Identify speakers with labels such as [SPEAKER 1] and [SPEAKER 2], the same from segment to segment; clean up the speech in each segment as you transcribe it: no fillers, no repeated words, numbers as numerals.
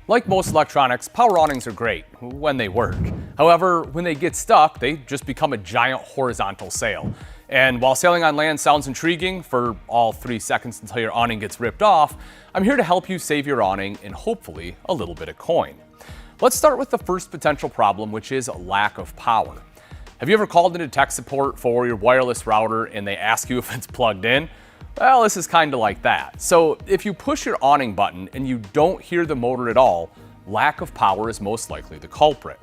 [SPEAKER 1] Like most electronics, power awnings are great when they work. However, when they get stuck, they just become a giant horizontal sail. And while sailing on land sounds intriguing for all 3 seconds until your awning gets ripped off, I'm here to help you save your awning and hopefully a little bit of coin. Let's start with the first potential problem, which is lack of power. Have you ever called into tech support for your wireless router and they ask you if it's plugged in? Well, this is kind of like that. So if you push your awning button and you don't hear the motor at all, lack of power is most likely the culprit.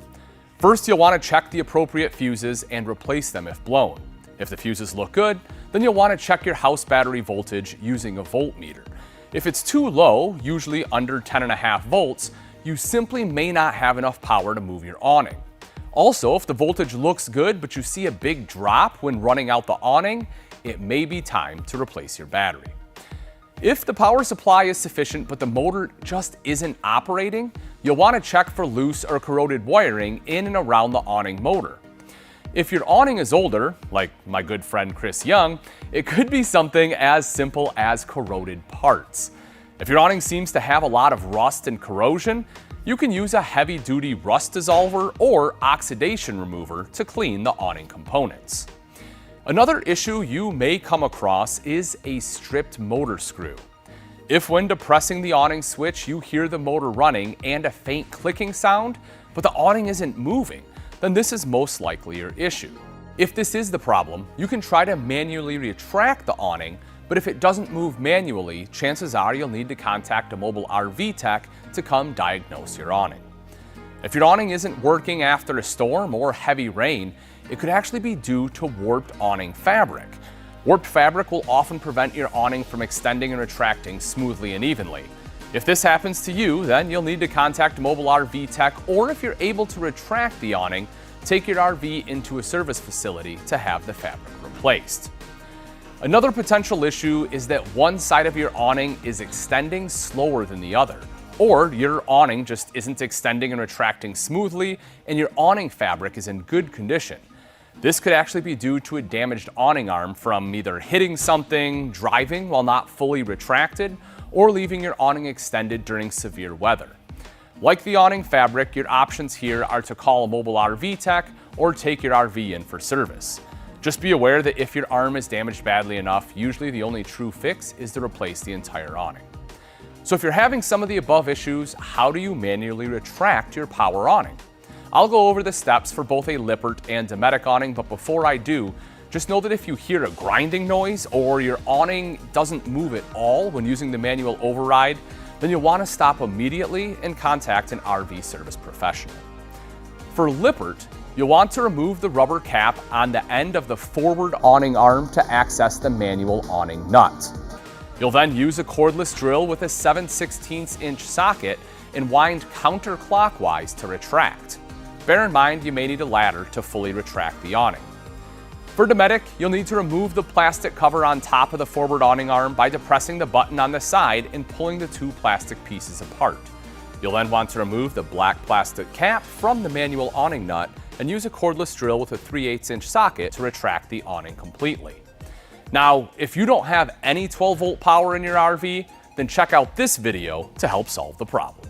[SPEAKER 1] First, you'll want to check the appropriate fuses and replace them if blown. If the fuses look good, then you'll want to check your house battery voltage using a voltmeter. If it's too low, usually under 10.5 volts, you simply may not have enough power to move your awning. Also, if the voltage looks good but you see a big drop when running out the awning, it may be time to replace your battery. If the power supply is sufficient but the motor just isn't operating, you'll want to check for loose or corroded wiring in and around the awning motor. If your awning is older, like my good friend Chris Young, it could be something as simple as corroded parts. If your awning seems to have a lot of rust and corrosion, you can use a heavy-duty rust dissolver or oxidation remover to clean the awning components. Another issue you may come across is a stripped motor screw. If when depressing the awning switch you hear the motor running and a faint clicking sound, but the awning isn't moving, then this is most likely your issue. If this is the problem, you can try to manually retract the awning, but if it doesn't move manually, chances are you'll need to contact a mobile RV tech to come diagnose your awning. If your awning isn't working after a storm or heavy rain, it could actually be due to warped awning fabric. Warped fabric will often prevent your awning from extending and retracting smoothly and evenly. If this happens to you, then you'll need to contact a mobile RV tech, or if you're able to retract the awning, take your RV into a service facility to have the fabric replaced. Another potential issue is that one side of your awning is extending slower than the other, or your awning just isn't extending and retracting smoothly and your awning fabric is in good condition. This could actually be due to a damaged awning arm from either hitting something, driving while not fully retracted, or leaving your awning extended during severe weather. Like the awning fabric, your options here are to call a mobile RV tech or take your RV in for service. Just be aware that if your arm is damaged badly enough, usually the only true fix is to replace the entire awning. So if you're having some of the above issues, how do you manually retract your power awning? I'll go over the steps for both a Lippert and Dometic awning, but before I do, just know that if you hear a grinding noise or your awning doesn't move at all when using the manual override, then you'll want to stop immediately and contact an RV service professional. For Lippert, you'll want to remove the rubber cap on the end of the forward awning arm to access the manual awning nut. You'll then use a cordless drill with a 7/16" socket and wind counterclockwise to retract. Bear in mind you may need a ladder to fully retract the awning. For Dometic, you'll need to remove the plastic cover on top of the forward awning arm by depressing the button on the side and pulling the 2 plastic pieces apart. You'll then want to remove the black plastic cap from the manual awning nut and use a cordless drill with a 3/8" socket to retract the awning completely. Now, if you don't have any 12-volt power in your RV, then check out this video to help solve the problem.